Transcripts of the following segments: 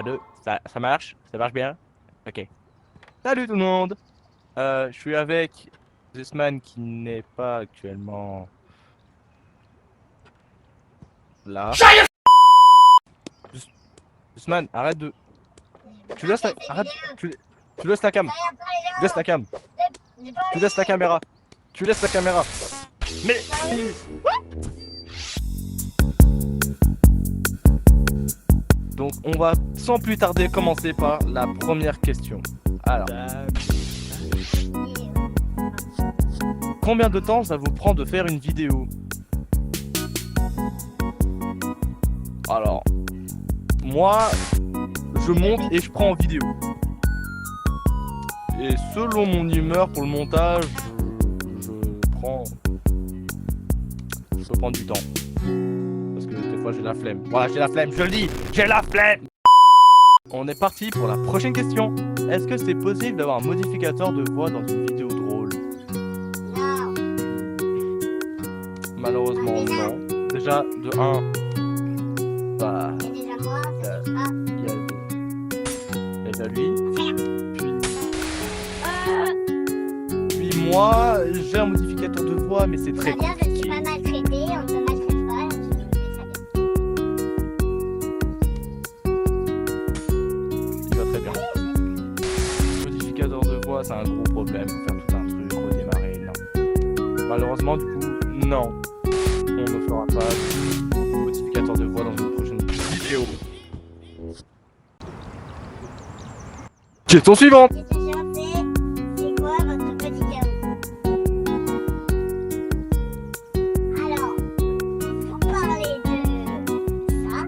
2, ça marche? Ça marche bien? Ok. Salut tout le monde! Je suis avec Zisman qui n'est pas actuellement là. Zisman, arrête de... Tu laisses la... Arrête... Tu laisses la cam. Tu laisses la cam. Tu laisses la caméra. Tu laisses la caméra. Mais... Donc on va sans plus tarder commencer par la première question. Alors... Combien de temps ça vous prend de faire une vidéo? Alors... Moi... Je monte et je prends en vidéo. Et selon mon humeur pour le montage, je peux prendre du temps. Parce que des fois j'ai la flemme. Voilà, j'ai la flemme, je le dis, j'ai la flemme. On est parti pour la prochaine question. Est-ce que c'est possible d'avoir un modificateur de voix dans une vidéo drôle? Non. Malheureusement non. Déjà, de 1, bah... Déjà moi, ça il y a lui. Puis moi, j'ai un modificateur de voix, mais c'est très bien, je suis compliqué. pas maltraité, on me maltraite pas, je fais ça bien. Il va très bien. Le modificateur de voix, c'est un gros problème. Faut faire tout un truc, redémarrer, non. Malheureusement, du coup, non. On ne fera pas de modificateur de voix dans une prochaine vidéo. Question suivante. Question suivante, c'est quoi votre petit chaos? Alors, pour parler de ça,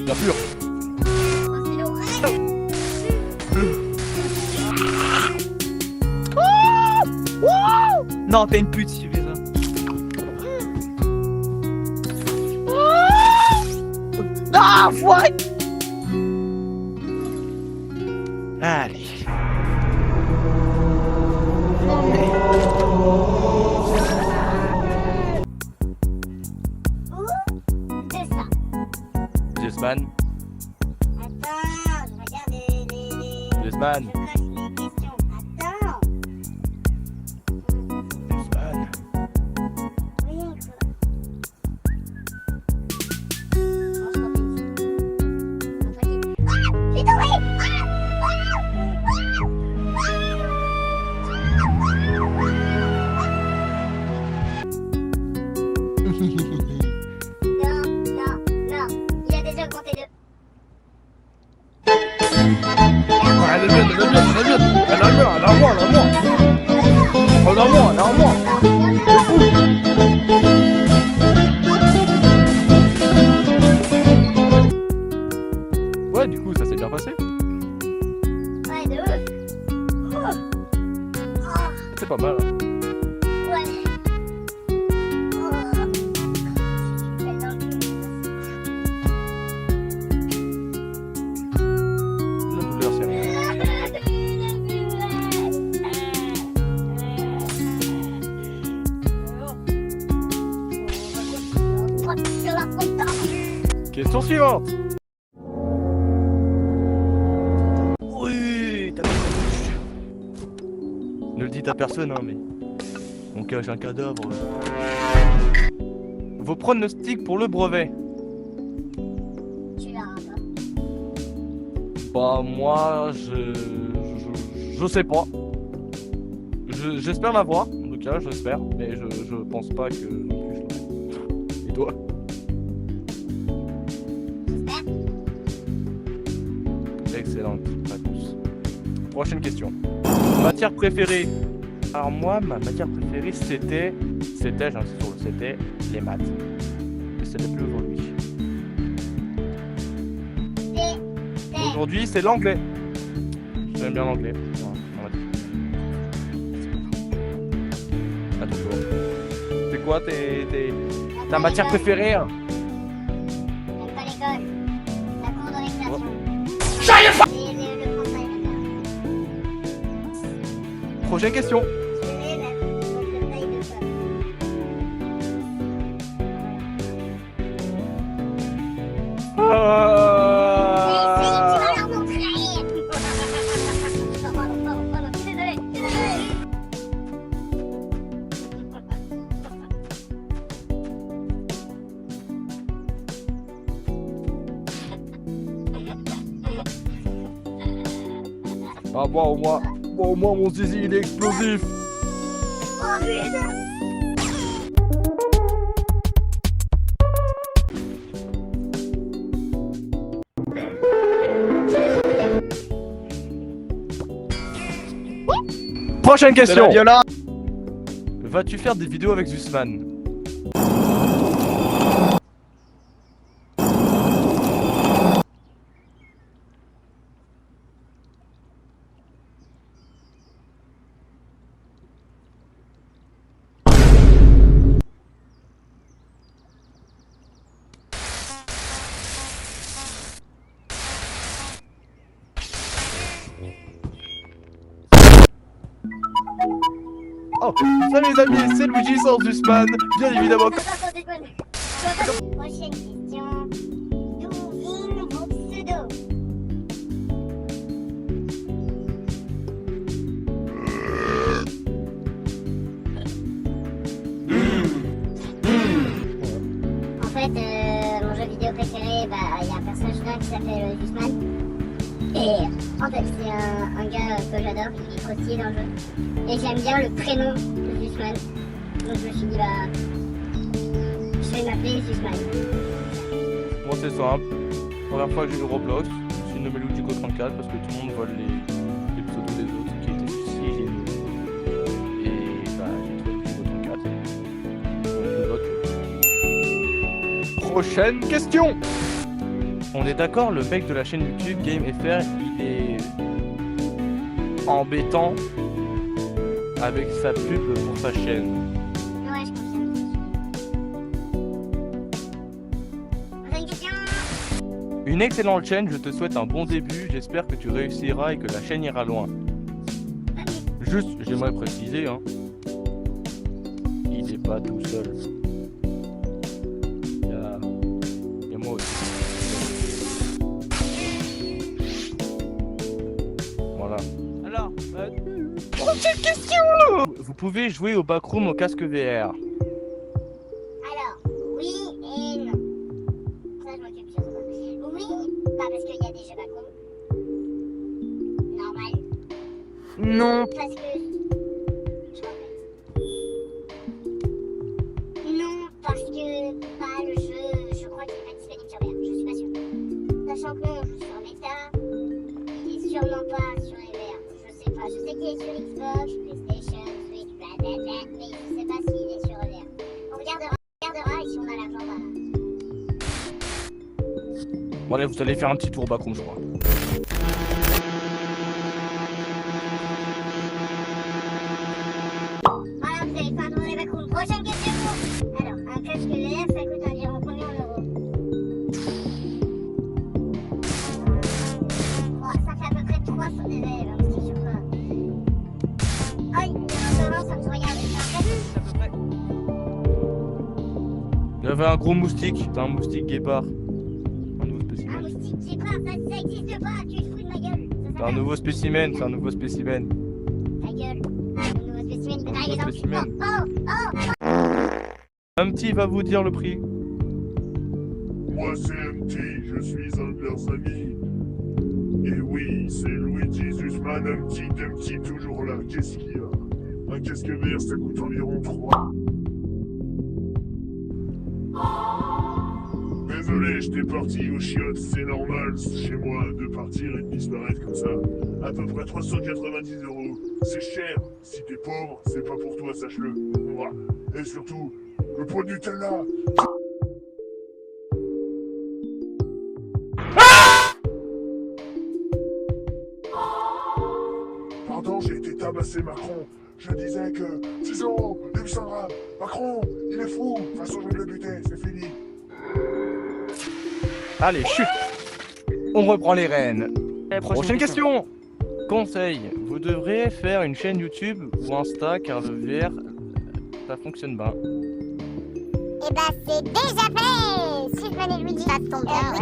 Bien sûr. c'est l'oreille. Non, t'es une pute si tu fais ça. Ah, what? Allez. Ou de ça. Jesman, Attends, je regarde les... Jesman, Je coche les questions. Attends. Jesman. Oui, quoi. Bon, je continue. Ah, j'ai tombé. Non, non, non. Il a déjà compté deux. Elle est bien, elle est bien, elle est bien. Elle est bien, elle est à moi, elle est à moi. Elle est à moi, elle est à moi. Ouais, du coup, ça s'est bien passé. Ouais, de ouf. Oh, C'est pas mal. Hein. ouais. Oh. Je suis dans le cul. La douleur, c'est rien. Question suivante. Oui, t'as ne le dites à personne, hein, mais on cache un cadavre. Vos pronostics pour le brevet? Tu verras pas. Bah moi, je sais pas. J'espère l'avoir, en tout cas, j'espère, mais je pense pas que non plus je l'aurai. Et toi? Excellente réponse. Prochaine question. Matière préférée. Alors moi, ma matière préférée, c'était, j'insiste sur le c'était, les maths. Et ce n'est plus aujourd'hui. Aujourd'hui, c'est l'anglais. J'aime bien l'anglais. À ton tour. C'est quoi ta matière préférée? J'aime pas l'école. La cour de récréation. Oh. Et Prochaine question. Je vais la taille de femme. Mais si, tu vas leur montrer. Pardon. Désolé. Ah bon, au moins mon zizi il est explosif. Oh putain. Prochaine C'est la question. violence. Vas-tu faire des vidéos avec Zussman? Oh, salut les amis, c'est Luigi sans Zussman, bien évidemment. Prochaine question. D'où viennent vos pseudos? En fait, mon jeu vidéo préféré, il y a un personnage là qui s'appelle Zussman. Et en fait, c'est un gars que j'adore, il est trop stylé dans le jeu. Et j'aime bien le prénom de Zussman. Donc je me suis dit, je vais m'appeler Zussman. Moi c'est simple, première fois que j'ai eu Roblox, je me suis nommé Ludico34 parce que tout le monde vole les pseudos des autres qui étaient si géniaux. Et j'ai trouvé Ludico34 et je vote. Prochaine question. On est d'accord, le mec de la chaîne YouTube GameFR, il est embêtant avec sa pub pour sa chaîne. Ouais, je confirme. Prochaine question. Une excellente chaîne, je te souhaite un bon début, j'espère que tu réussiras et que la chaîne ira loin. Juste, j'aimerais préciser, hein, il n'est pas tout seul. Il y a moi aussi. Voilà. Alors, Prochaine question. Vous pouvez jouer au backroom au casque VR. Alors, oui et non. Ça, je m'occupe sur ça. Oui, parce qu'il y a des jeux backroom. Normal. non. Parce que. Je m'en non, parce que le jeu, je crois qu'il n'est pas disponible sur VR. Je suis pas sûre. Sachant que nous, on joue sur Meta, il est sûrement pas sur les VR. Je sais pas. Je sais qu'il est sur Xbox, PlayStation, Switch, blablabla, mais je sais pas s'il est sur VR. On regardera et si on a l'argent, voilà. Bon allez, vous allez faire un petit tour au backroom, je crois. Voilà, vous avez fait un tour des backrooms. Prochaine question. Alors, un casque VR, ça coûte environ combien en euros? Oh, ça fait à peu près 300 des élèves, hein, parce que je sais pas. Aïe, il y a un ça me regarde. À peu près. Il y avait un gros moustique, c'était un moustique guépard. Un nouveau Un spécimen. moustique, j'ai peur, ça existe pas, tu te fous de ma gueule. C'est un nouveau spécimen, c'est un nouveau spécimen. Ta gueule. Un nouveau spécimen, il peut t'arriver dans le spécimen. Oh, Un petit va vous dire le prix. Moi c'est MT, je suis un de leurs amis. Et oui, c'est Luigi Zussman, un petit toujours là. Qu'est-ce qu'il y a? Un casque vert, ça coûte environ 3. Désolé, j'étais parti aux chiottes, c'est normal chez moi de partir et de disparaître comme ça. À peu près 390 €. C'est cher, si t'es pauvre, c'est pas pour toi, sache-le. Moi. Et surtout, le pot de Nutella. Pardon, j'ai été tabassé Macron. Je disais que 6 €, 800 grammes. Macron, il est fou. De toute façon, je vais le buter, c'est fini. Allez, chut. On reprend les rênes. Eh, Prochaine question. Conseil, vous devrez faire une chaîne YouTube ou Insta car le VR, ça fonctionne bien. Et bah c'est déjà fait. Susman et Luigi, ça tombe bien,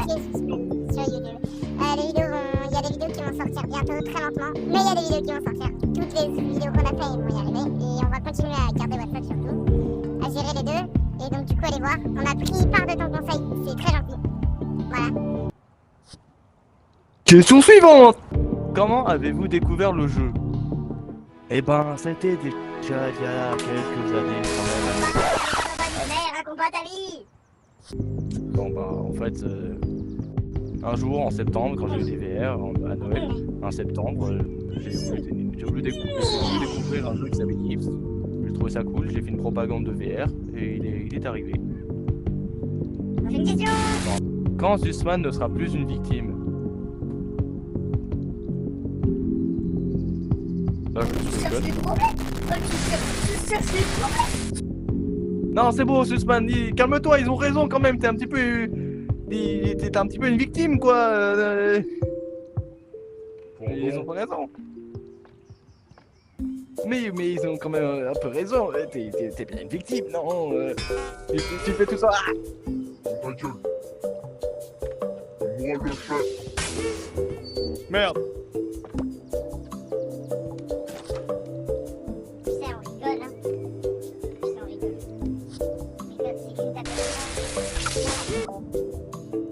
sur YouTube. Il y a des vidéos qui vont sortir bientôt, très lentement, mais il y a des vidéos qui vont sortir. Toutes les vidéos qu'on a fait, ils vont y arriver, et on va continuer à garder WhatsApp surtout, à gérer les deux, et donc du coup allez voir, on a pris part de ton conseil, c'est très gentil. Voilà. Question suivante. Comment avez-vous découvert le jeu? Eh ben, c'était déjà il y a quelques années quand même. Raconte-moi ta vie. Bon bah, en fait, un jour en septembre, quand j'ai eu des VR à Noël, en septembre, j'ai voulu découvrir un jeu qui s'appelle Gips. J'ai trouvé ça cool, j'ai fait une propagande de VR et il est arrivé. J'ai une question. Quand Zussman ne sera plus une victime? Là, je cherche des problèmes. Non, c'est beau, Zussman, calme-toi, ils ont raison quand même, t'es un petit peu une victime, quoi. Ils ont pas raison. Mais ils ont quand même un peu raison. T'es bien une victime, non? Tu fais tout ça. Ta gueule. Moi le chef. Merde. Tu sais, on rigole, hein. Tu sais, on rigole. Mais comme c'est qu'une tapette.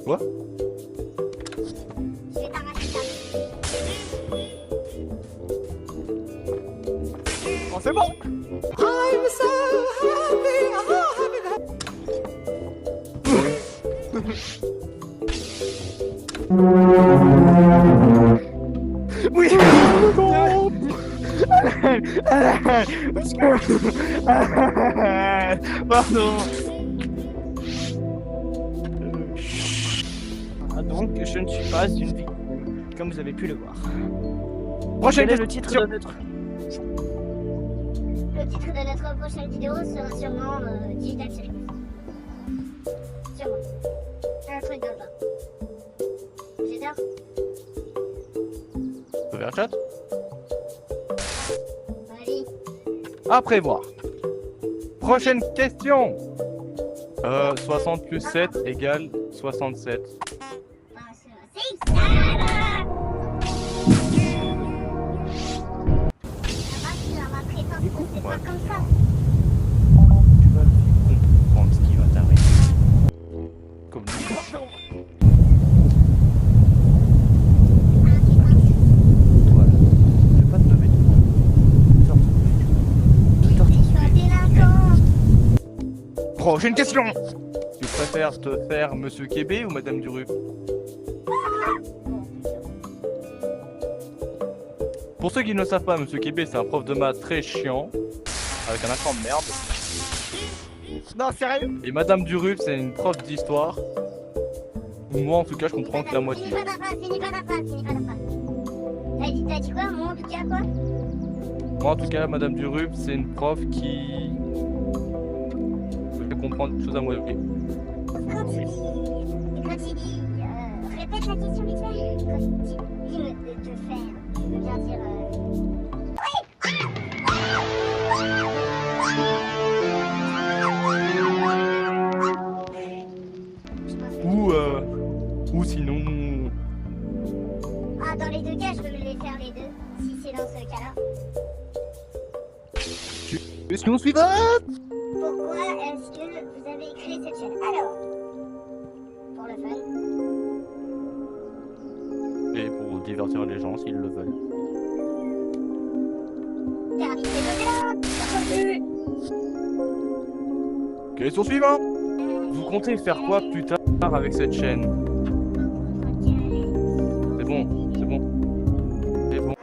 Quoi? Je vais t'arracher ta vie. Oh, c'est bon. Oui. Non. Pardon. Donc, je ne suis pas une victime, comme vous avez pu le voir. Prochaine Quel est le titre de notre... Le titre de notre prochaine vidéo sera sûrement Digital Circus. Sûrement. Un truc dans le genre. J'ai tort? Ouvert chat. Vas-y. À prévoir. Prochaine question. 60 plus 7 égale 67. C'est Du coup, on va comme ça. Tu vas comprendre ce qui va t'arriver. Comme voilà. Je vais pas te lever tout. Prochaine question. Tu préfères te faire Monsieur Kébé ou Madame Durup? Pour ceux qui ne le savent pas, Monsieur Kébé, c'est un prof de maths très chiant, avec un accent de merde. Non, sérieux? Et Madame Durup, c'est une prof d'histoire. Moi, en tout cas, je comprends que la moitié. Finis pas ta phrase. T'as dit quoi? Moi, en tout cas, quoi? Moi, en tout cas, Madame Durup, c'est une prof qui peut comprendre des choses à moitié. Quand tu dis, répète la question vite fait. Quand tu dis te faire, tu veux bien dire Ou sinon... Ah, dans les deux cas, je veux les faire les deux, si c'est dans ce cas-là. Question suivante. Pourquoi est-ce que vous avez créé cette chaîne? Alors, pour le fun. Et pour divertir les gens s'ils le veulent. Terminé le Question suivante. Vous comptez faire quoi plus tard avec cette chaîne? C'est bon, c'est bon. C'est bon.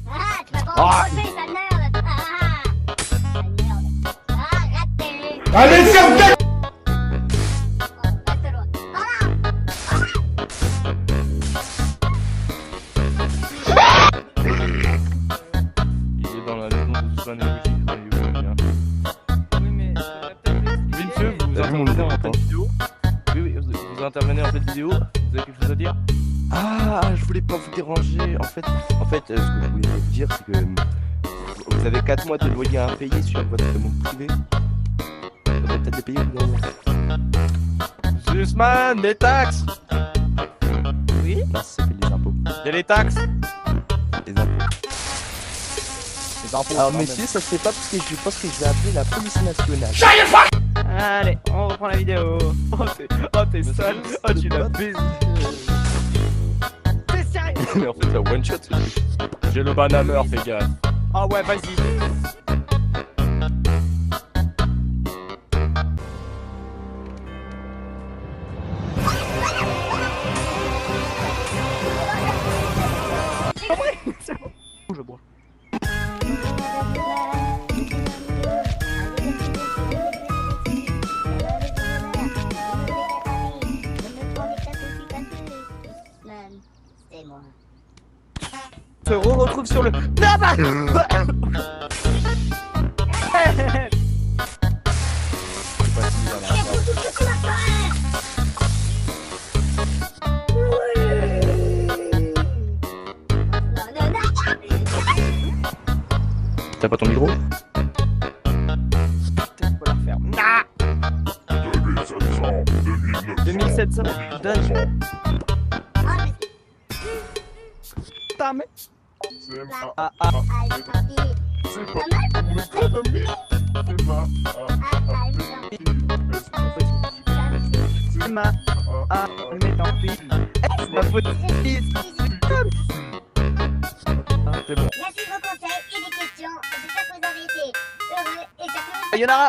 Ah, tu vas pas Ah. en projet, sale merde. Sale merde. Raté. Allez, ferme ta... Reste loin. Il est dans la maison de Swan et Luigi, c'est pas lui, bien. vidéo. Vous avez quelque chose à dire? Ah, je voulais pas vous déranger. En fait, ce que je voulais vous dire, c'est que vous avez 4 mois de loyer à payer sur votre monde privé. Vous allez peut-être les payer au bout d'un moment. Zusman, les taxes! Oui. Non, ça fait les impôts. Il y a les taxes! Les impôts. Les impôts. Alors, quand messieurs, même. ça se fait pas parce que je pense que je vais appeler la police nationale. Allez, on reprend la vidéo. Oh, t'es sale! Oh, tu l'as baisé! T'es sérieux? Mais en fait, c'est un one shot ce truc. J'ai le banhammer, fais gaffe. Ah ouais, vas-y. C'est bon, je bois. C'est moi. Se retrouve sur le... Ah bah C'est pas si bien, là. T'as pas ton micro? Peut-être faut la refaire. Ah 2700. Donne. Putain, mais... Ah, ah. Ma... Ah, mais tant pis. C'est ma faute. Ah, c'est bon. Merci de vos conseils et des questions. J'espère que vous avez été heureux et ça peut... Sayonara.